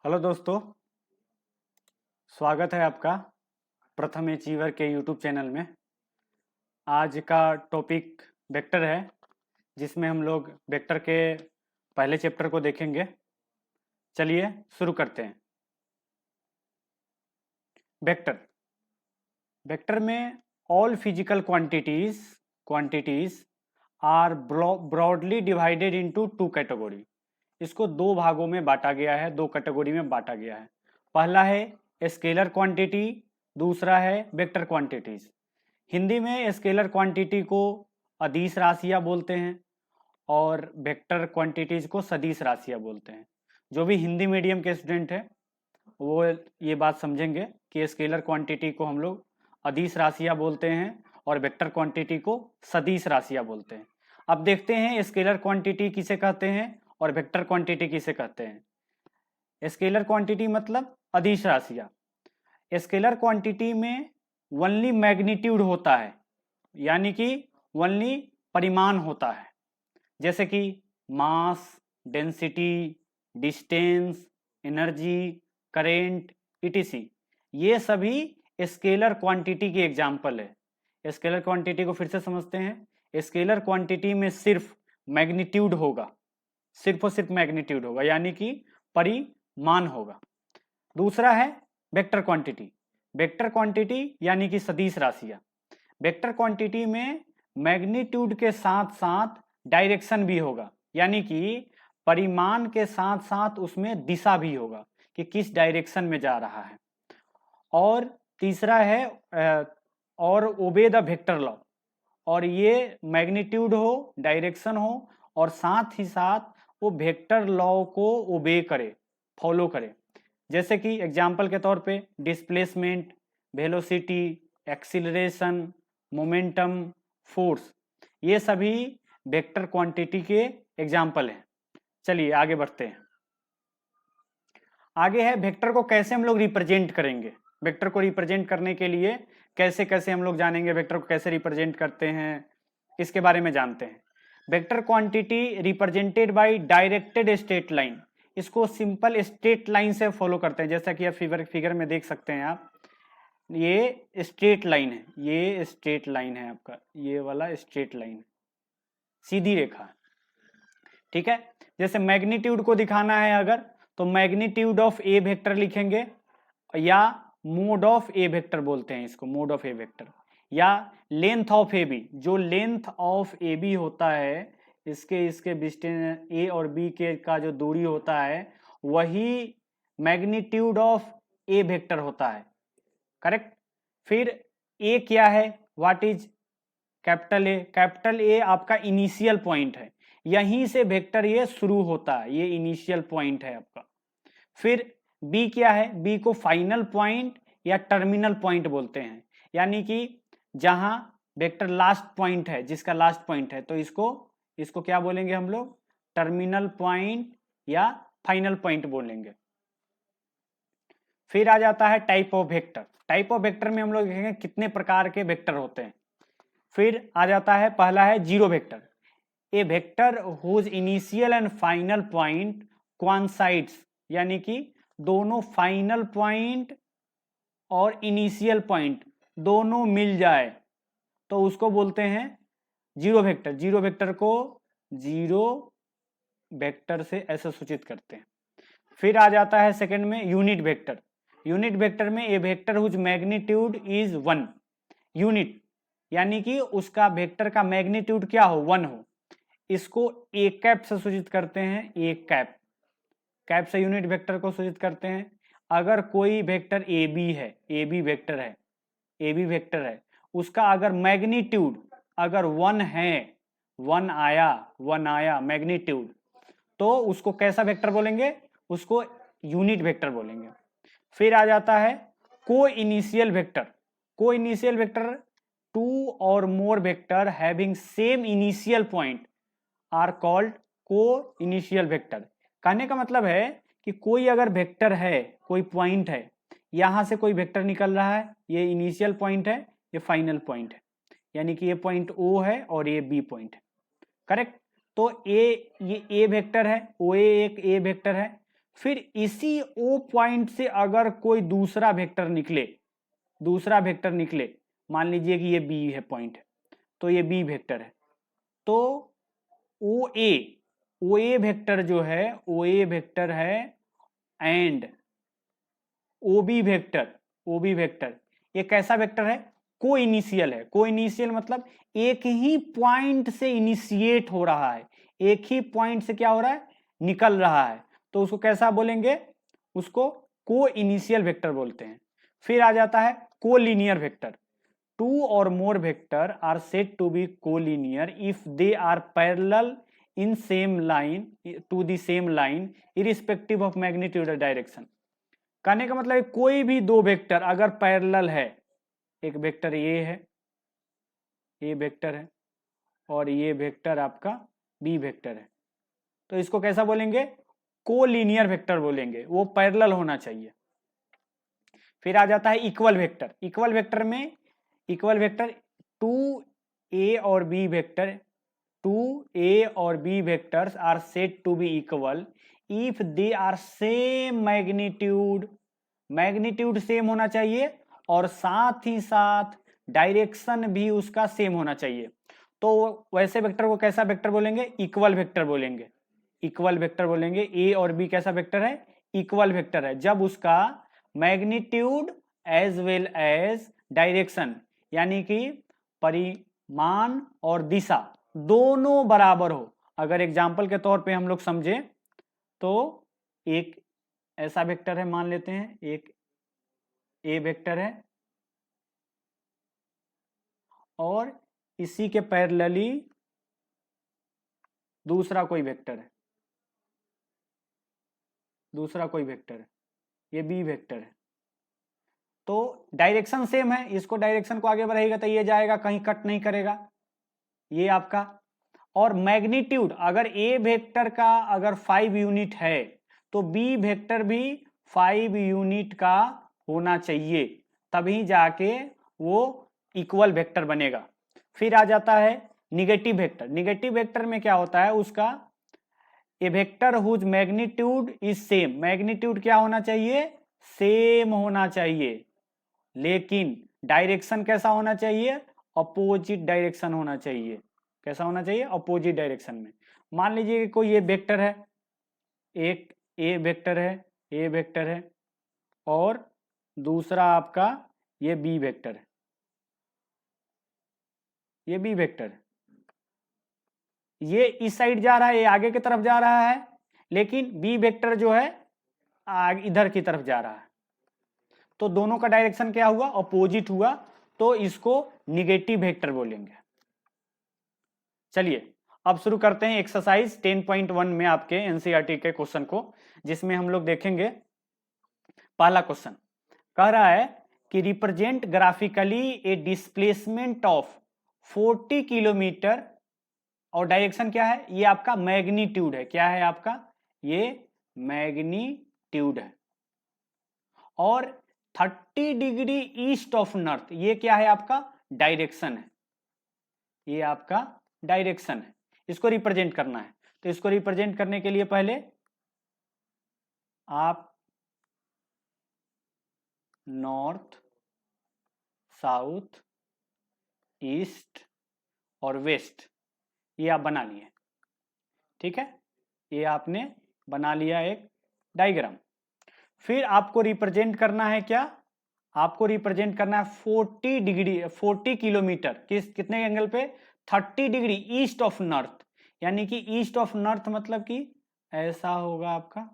Hello दोस्तों, स्वागत है आपका प्रथम अचीवर के यूट्यूब चैनल में। आज का टॉपिक वेक्टर है, जिसमें हम लोग वेक्टर के पहले चैप्टर को देखेंगे। चलिए शुरू करते हैं। वेक्टर वेक्टर में all physical quantities are broadly divided into two category. इसको दो भागों में बांटा गया है, दो कैटेगरी में बांटा गया है। पहला है स्केलर क्वांटिटी, दूसरा है वेक्टर क्वांटिटीज। हिंदी में स्केलर क्वांटिटी को अदिश राशियां बोलते हैं और वेक्टर क्वांटिटीज को सदिश राशियां बोलते हैं। जो भी हिंदी मीडियम के स्टूडेंट हैं वो ये बात समझेंगे कि स्केलर क्वांटिटी को हम लोग अदिश राशियां बोलते हैं और वेक्टर क्वांटिटी को सदिश राशियां बोलते हैं। अब देखते हैं स्केलर क्वांटिटी किसे कहते हैं और वेक्टर क्वांटिटी किसे कहते हैं। स्केलर क्वांटिटी मतलब अदिश राशियां। स्केलर क्वांटिटी में ओनली मैग्नीट्यूड होता है, यानी कि ओनली परिमाण होता है, जैसे कि mass, density, distance, energy, current, ETC. ये सभी स्केलर क्वांटिटी के एग्जाम्पल है। स्केलर क्वांटिटी को फिर से समझते हैं। स्केलर क्वांटिटी में सिर्फ मैग्नीट्यूड होगा, सिर्फ और सिर्फ मैग्नीट्यूड होगा, यानी कि परिमाण होगा। दूसरा है वेक्टर क्वांटिटी। वेक्टर क्वांटिटी यानी कि सदिश राशियां। वेक्टर क्वांटिटी में मैग्नीट्यूड के साथ साथ डायरेक्शन भी होगा, यानी कि परिमाण के साथ साथ उसमें दिशा भी होगा कि किस डायरेक्शन में जा रहा है। और तीसरा है और ओबे द वेक्टर लॉ। और ये मैग्नीट्यूड हो, डायरेक्शन हो और साथ ही साथ वो वेक्टर लॉ को ओबे करे, फॉलो करे। जैसे कि एग्जाम्पल के तौर पे displacement, velocity, acceleration, momentum, force, ये सभी वेक्टर क्वांटिटी के एग्जाम्पल हैं। चलिए आगे बढ़ते हैं। आगे है वेक्टर को कैसे हम लोग रिप्रेजेंट करेंगे। वेक्टर को रिप्रेजेंट करने के लिए कैसे कैसे हम लोग जानेंगे, वेक्टर को कैसे रिप्रेजेंट करते हैं, इसके बारे में जानते हैं। Vector quantity represented by directed straight line. इसको सिंपल स्ट्रेट लाइन से फॉलो करते हैं, जैसा कि आप फिगर में देख सकते हैं। आप ये स्ट्रेट लाइन है, ये स्ट्रेट लाइन है आपका, ये वाला स्ट्रेट लाइन, सीधी रेखा। ठीक है, जैसे मैग्नीट्यूड को दिखाना है अगर, तो मैग्नीट्यूड ऑफ ए वेक्टर लिखेंगे, या मोड ऑफ ए वेक्टर बोलते हैं इसको, मोड ऑफ ए वेक्टर। या लेंथ ऑफ ए बी, जो लेंथ ऑफ ए बी होता है, इसके डिस्टेंस ए और बी के का जो दूरी होता है, वही मैग्नीट्यूड ऑफ ए वेक्टर होता है। करेक्ट। फिर ए क्या है, what is capital A. Capital A आपका इनिशियल पॉइंट है, यहीं से वेक्टर ये शुरू होता है, ये इनिशियल पॉइंट है आपका। फिर बी क्या है, बी को फाइनल पॉइंट या टर्मिनल पॉइंट बोलते हैं, यानी कि जहां वेक्टर लास्ट पॉइंट है, जिसका लास्ट पॉइंट है, तो इसको क्या बोलेंगे हम लोग, टर्मिनल पॉइंट या फाइनल पॉइंट बोलेंगे। फिर आ जाता है type of vector. Type of vector में हम लोग देखेंगे कितने प्रकार के वेक्टर होते हैं। फिर आ जाता है, पहला है zero vector. A vector whose initial and final point coincides, यानी कि दोनों फाइनल पॉइंट और इनिशियल पॉइंट दोनों मिल जाए, तो उसको बोलते हैं जीरो वेक्टर। जीरो वेक्टर को जीरो वेक्टर से ऐसे सूचित करते हैं। फिर आ जाता है सेकंड में यूनिट वेक्टर। यूनिट वेक्टर में a vector whose magnitude is 1 unit, यानी कि उसका वेक्टर का मैग्नीट्यूड क्या हो, 1 हो। इसको ए कैप से सूचित करते हैं, ए कैप। कैप से यूनिट वेक्टर को सूचित करते हैं। अगर कोई वेक्टर ए बी है, ए बी वेक्टर है, ए बी वेक्टर है, उसका अगर मैग्नीट्यूड अगर 1 है, 1 आया मैग्नीट्यूड, तो उसको कैसा वेक्टर बोलेंगे, उसको यूनिट वेक्टर बोलेंगे। फिर आ जाता है coinitial vector. Coinitial vector, two or more vector having same initial point are called coinitial vector. कहने का मतलब है कि कोई अगर वेक्टर है, कोई पॉइंट है, यहां से कोई वेक्टर निकल रहा है, ये इनिशियल पॉइंट है, ये फाइनल पॉइंट है, यानी कि ये पॉइंट ओ है और ये बी पॉइंट है। करेक्ट। तो ये ए वेक्टर है, ओ एक ए वेक्टर है, फिर इसी ओ पॉइंट से अगर कोई दूसरा वेक्टर निकले, मान लीजिए कि ये बी है पॉइंट, तो ये बी वेक्टर है, तो ओ ए वेक्टर जो है, ओ ए वेक्टर है एंड ओ बी वेक्टर ये कैसा वेक्टर है? को इनिशियल है। को इनिशियल मतलब एक ही पॉइंट से इनिशिएट हो रहा है, एक ही पॉइंट से क्या हो रहा है? निकल रहा है, तो उसको कैसा बोलेंगे? उसको को इनिशियल वेक्टर बोलते हैं। फिर आ जाता है को linear vector. Two or more vector are said to be collinear if they are parallel in same line to the same line irrespective of magnitude or direction. कहने का मतलब है कोई भी दो वेक्टर अगर पैरेलल है, एक वेक्टर ये है, ये वेक्टर है, और ये वेक्टर आपका बी वेक्टर है, तो इसको कैसा बोलेंगे? कोलिनियर वेक्टर बोलेंगे, वो पैरेलल होना चाहिए। फिर आ जाता है इक्वल वेक्टर। इक्वल वेक्टर में इक्वल वेक्टर टू ए और बी वेक्टर, टू ए और B vectors are said to be equal if they are same magnitude, magnitude same होना चाहिए और साथ ही साथ डायरेक्शन भी उसका सेम होना चाहिए। तो वैसे वेक्टर को कैसा वेक्टर बोलेंगे? इक्वल वेक्टर बोलेंगे। इक्वल वेक्टर बोलेंगे। ए और बी कैसा वेक्टर है? इक्वल वेक्टर है, जब उसका magnitude as well as direction यानी कि परिमाण और दिशा दोनों बराबर हो। अगर एग्जाम्पल के तौर पे हम लोग समझे तो एक ऐसा वेक्टर है, मान लेते हैं एक ए वेक्टर है और इसी के पैरेलली दूसरा कोई वेक्टर है, ये बी वेक्टर है, तो डायरेक्शन सेम है, इसको डायरेक्शन को आगे बढ़ाएगा तो ये जाएगा, कहीं कट नहीं करेगा ये आपका। और मैग्नीट्यूड अगर ए वेक्टर का अगर 5 यूनिट है तो बी वेक्टर भी 5 यूनिट का होना चाहिए, तभी जाके वो इक्वल वेक्टर बनेगा। फिर आ जाता है निगेटिव वेक्टर। निगेटिव वेक्टर में क्या होता है? उसका a vector whose magnitude is same, magnitude क्या होना चाहिए? सेम होना चाहिए, लेकिन डायरेक्शन कैसा होना चाहिए? अपोजिट डायरेक्शन होना चाहिए। कैसा होना चाहिए? अपोजिट डायरेक्शन में। मान लीजिए कि कोई ये वेक्टर है, एक ए वेक्टर है, ए वेक्टर है और दूसरा आपका ये बी वेक्टर है, ये बी वेक्टर है, ये इस साइड जा रहा है, ये आगे की तरफ जा रहा है, लेकिन बी वेक्टर जो है इधर की तरफ जा रहा है, तो दोनों का डायरेक्शन क्या हुआ? अपोजिट हुआ, तो इसको निगेटिव वेक्टर बोलेंगे। चलिए अब शुरू करते हैं एक्सरसाइज 10.1 में आपके एनसीईआरटी के क्वेश्चन को, जिसमें हम लोग देखेंगे पहला क्वेश्चन कह रहा है कि represent graphically A displacement of 40 kilometre, और डायरेक्शन क्या है? ये आपका मैग्नीट्यूड है। क्या है आपका? ये मैग्नीट्यूड है। और 30 डिग्री ईस्ट ऑफ नॉर्थ, ये क्या है आपका? डायरेक्शन है, ये आपका डायरेक्शन है। इसको रिप्रेजेंट करना है, तो इसको रिप्रेजेंट करने के लिए पहले आप नॉर्थ, साउथ, ईस्ट और वेस्ट ये आप बना लिए, ठीक है? ये आपने बना लिया एक डायग्राम। फिर आपको रिप्रेजेंट करना है क्या? आपको रिप्रेजेंट करना है 40 डिग्री, 40 किलोमीटर कितने एंगल पे? 30 डिग्री ईस्ट ऑफ नॉर्थ, यानी कि ईस्ट ऑफ नॉर्थ मतलब कि ऐसा होगा आपका,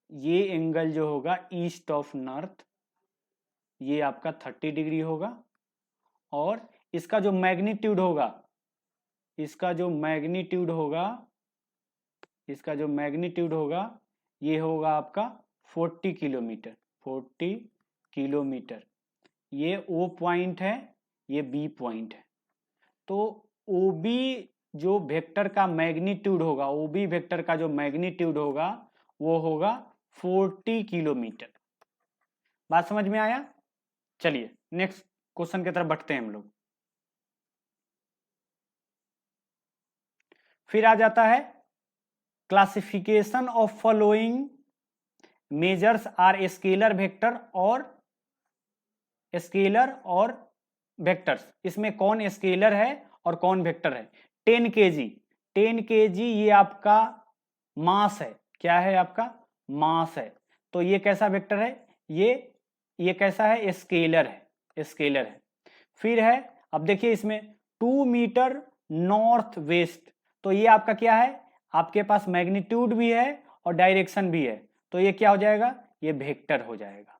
ये एंगल जो होगा ईस्ट ऑफ नॉर्थ, ये आपका 30 डिग्री होगा। और इसका जो मैग्नीट्यूड होगा, इसका जो मैग्नीट्यूड होगा, इसका जो मैग्नीट्यूड होगा ये होगा आपका 40 किलोमीटर, 40 किलोमीटर। ये ओ पॉइंट है, ये बी पॉइंट है, तो ओ बी जो वेक्टर का मैग्नीट्यूड होगा, ओ बी वेक्टर का जो मैग्नीट्यूड होगा वो होगा 40 किलोमीटर। बात समझ में आया? चलिए नेक्स्ट क्वेश्चन की तरफ बढ़ते हैं हम लोग। फिर आ जाता है classification of following measures are scalar और वेक्टर्स। इसमें कौन स्केलर है और कौन वेक्टर है? 10 kg, 10 kg ये आपका मास है। क्या है? आपका मास है। तो ये कैसा वेक्टर है? ये कैसा है? स्केलर है, स्केलर है। फिर है, अब देखिए इसमें 2 मीटर नॉर्थ वेस्ट, तो ये आपका क्या है? आपके पास मैग्नीट्यूड भी है और डायरेक्शन भी है, तो ये क्या हो जाएगा? ये वेक्टर हो जाएगा।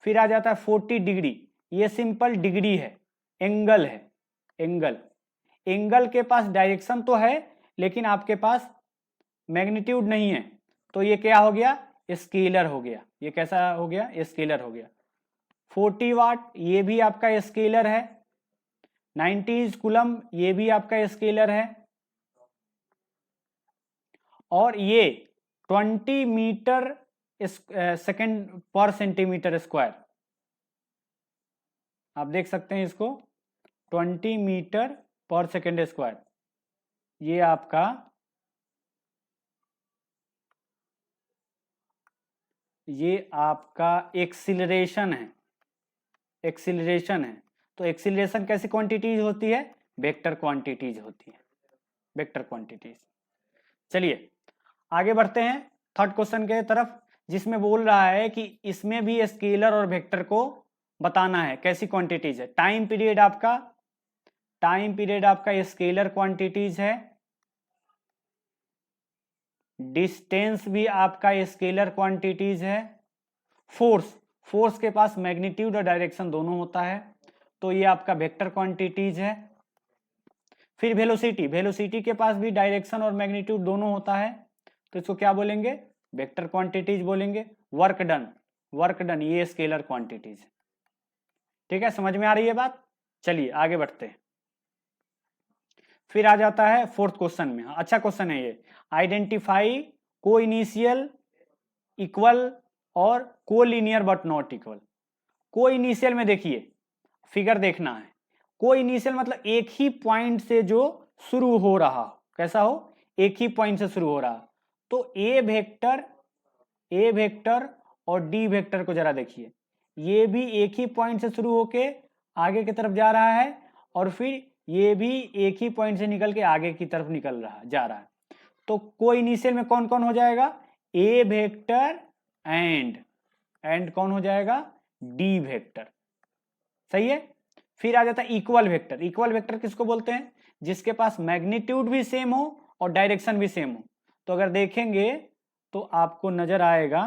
फिर आ जाता है 40 डिग्री, ये सिंपल डिग्री है, एंगल है, एंगल। एंगल के पास डायरेक्शन तो है लेकिन आपके पास मैग्नीट्यूड नहीं है, तो ये क्या हो गया? स्केलर हो गया। ये कैसा हो गया? स्केलर हो गया। 40 वाट ये भी आपका स्केलर है। 90 कूलम ये भी आपका स्केलर है। और ये 20 मीटर सेकेंड पर सेंटीमीटर स्क्वायर, आप देख सकते हैं इसको, 20 मीटर पर सेकेंड स्क्वायर, ये आपका एक्सीलरेशन है, एक्सीलरेशन है। तो एक्सीलरेशन कैसी क्वांटिटीज होती है? वेक्टर क्वांटिटीज होती है, वेक्टर क्वांटिटीज। चलिए आगे बढ़ते हैं थर्ड क्वेश्चन के तरफ, जिसमें बोल रहा है कि इसमें भी स्केलर और वेक्टर को बताना है। कैसी क्वांटिटीज है? टाइम पीरियड आपका स्केलर क्वांटिटीज है। डिस्टेंस भी आपका स्केलर क्वांटिटीज है। फोर्स के पास मैग्नीट्यूड और डायरेक्शन दोनों होता है, तो ये आपका वेक्टर क्वांटिटीज है। फिर वेलोसिटी के पास भी डायरेक्शन और मैग्नीट्यूड दोनों होता है, तो इसको क्या बोलेंगे? वेक्टर क्वांटिटीज बोलेंगे। वर्क डन ये स्केलर क्वांटिटीज है। ठीक है, समझ में आ रही है बात? चलिए आगे बढ़ते हैं। फिर आ जाता है फोर्थ क्वेश्चन में। अच्छा क्वेश्चन है ये। आइडेंटिफाई को इनिशियल इक्वल और को लीनियर बट नॉट इक्वल। को इनिशियल में देखिए, फिगर देखना है। को इनिशियल मतलब एक ही पॉइंट से जो शुरू हो रहा, कैसा हो? एक ही पॉइंट से शुरू हो रहा। तो ए वेक्टर और डी वेक्टर को जरा देखिए, ये भी एक ही पॉइंट से शुरू होके आगे की तरफ जा रहा है और फिर ये भी एक ही पॉइंट से निकल के आगे की तरफ जा रहा है। तो को इनिशियल में कौन कौन हो जाएगा? ए वेक्टर एंड कौन हो जाएगा? D vector. सही है। फिर आ जाता है इक्वल वेक्टर। इक्वल वेक्टर किसको बोलते हैं? जिसके पास मैग्नीट्यूड भी सेम हो और डायरेक्शन भी सेम हो। तो अगर देखेंगे तो आपको नजर आएगा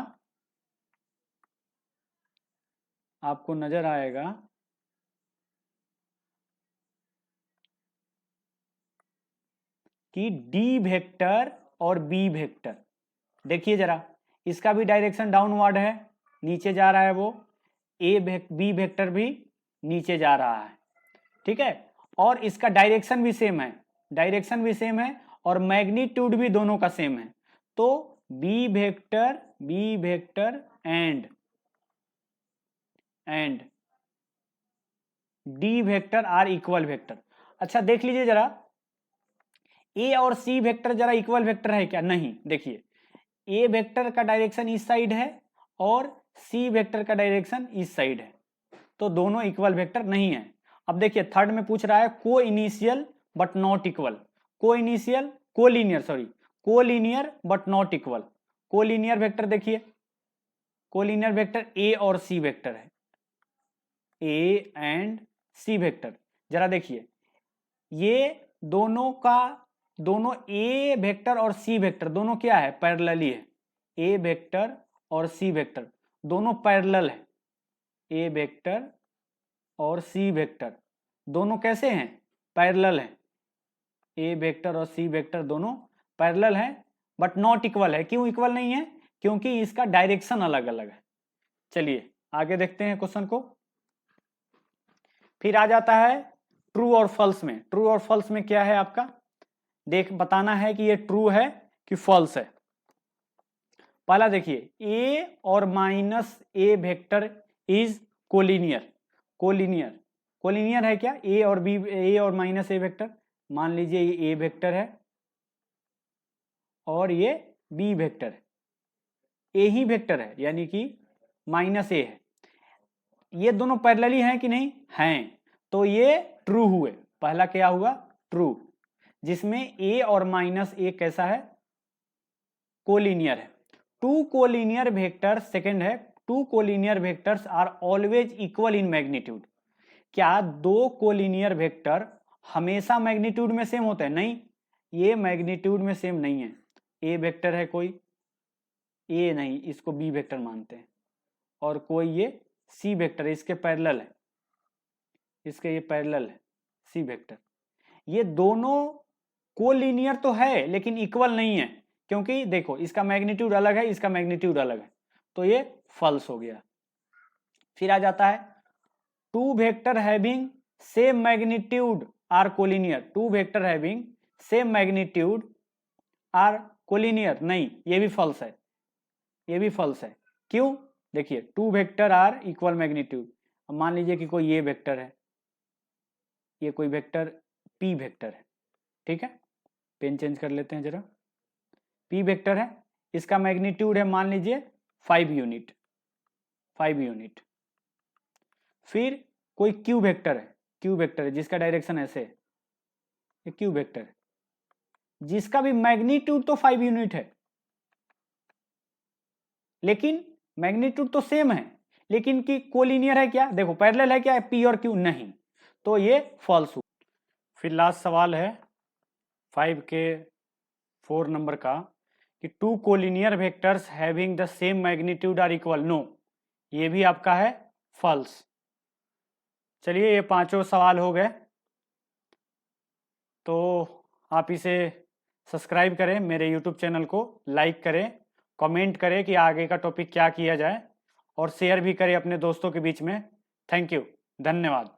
कि डी वेक्टर और बी वेक्टर, देखिए जरा, इसका भी डायरेक्शन डाउनवर्ड है, नीचे जा रहा है वो। बी वेक्टर भी नीचे जा रहा है। ठीक है, और इसका डायरेक्शन भी सेम है और मैग्नीट्यूड भी दोनों का सेम है। तो B vector and D vector are equal vector. अच्छा देख लीजिए जरा, ए और सी वेक्टर जरा इक्वल वेक्टर है क्या? नहीं। देखिए ए वेक्टर का डायरेक्शन इस साइड है और सी वेक्टर का डायरेक्शन इस साइड है, तो दोनों इक्वल वेक्टर नहीं है। अब देखिए थर्ड में पूछ रहा है को initial but not equal, collinear but not equal. Collinear vector देखिए, कोलिनियर वेक्टर ए और सी वेक्टर है, ए एंड सी वेक्टर। जरा देखिए ये दोनों ए वेक्टर और सी वेक्टर दोनों क्या है? पैरेलली है। ए वेक्टर और सी वेक्टर दोनों पैरेलल है। ए वेक्टर और सी वेक्टर दोनों कैसे हैं? पैरेलल है। ए वेक्टर और सी वेक्टर दोनों पैरेलल है बट नॉट इक्वल है। क्यों इक्वल नहीं है? क्योंकि इसका डायरेक्शन अलग अलग है। चलिए आगे देखते हैं क्वेश्चन को। फिर आ जाता है ट्रू और फॉल्स में। ट्रू और फॉल्स में क्या है आपका? बताना है कि ये ट्रू है कि फॉल्स है। पहला देखिए, ए और minus A vector is collinear. Collinear है क्या? ए और माइनस ए वेक्टर। मान लीजिए ये ए वेक्टर है और ये बी वेक्टर है, ए ही वेक्टर है यानी कि माइनस ए है। ये दोनों पैरेलली हैं कि नहीं हैं, तो ये ट्रू हुए। पहला क्या हुआ ट्रू, जिसमें ए और माइनस ए कैसा है कोलिनियर है। टू कोलिनियर वेक्टर सेकंड है, two collinear vectors are always equal in magnitude. क्या दो कोलिनियर वेक्टर हमेशा मैग्नीट्यूड में सेम होते हैं? नहीं, ये मैग्नीट्यूड में सेम नहीं है। ए वेक्टर है कोई, ए नहीं, इसको बी वेक्टर मानते हैं, और कोई ये सी वेक्टर है, इसके पैरेलल है, इसके ये पैरेलल है सी वेक्टर। ये दोनों कोलिनियर तो है लेकिन इक्वल नहीं है, क्योंकि देखो इसका मैग्नीट्यूड अलग है, इसका मैग्नीट्यूड अलग है, तो ये फॉल्स हो गया। फिर आ जाता है two vector having same magnitude are collinear. Two vector having same magnitude are collinear, नहीं, ये भी फॉल्स है, ये भी फॉल्स है। क्यों? देखिए two vector are equal magnitude. अब मान लीजिए कि कोई ये वेक्टर है, ये कोई वेक्टर पी वेक्टर है, ठीक है, पेन चेंज कर लेते हैं जरा। पी वेक्टर है, इसका मैग्नीट्यूड है मान लीजिए 5 यूनिट, 5 यूनिट। फिर कोई क्यू वेक्टर है, क्यू वेक्टर है जिसका डायरेक्शन ऐसे है, ये क्यू वेक्टर है जिसका भी मैग्नीट्यूड तो 5 यूनिट है, लेकिन मैग्नीट्यूड तो सेम है, लेकिन कि कोलिनियर है क्या? देखो पैरेलल है क्या पी और क्यू? नहीं, तो ये फॉल्स हुआ। फिर लास्ट सवाल है 5 के 4 नंबर का कि two collinear vectors having the same magnitude are equal. No, ये भी आपका है फॉल्स। चलिए ये पांचों सवाल हो गए, तो आप इसे सब्सक्राइब करें, मेरे यूट्यूब चैनल को लाइक करें, कमेंट करें कि आगे का टॉपिक क्या किया जाए, और शेयर भी करें अपने दोस्तों के बीच में। थैंक यू, धन्यवाद।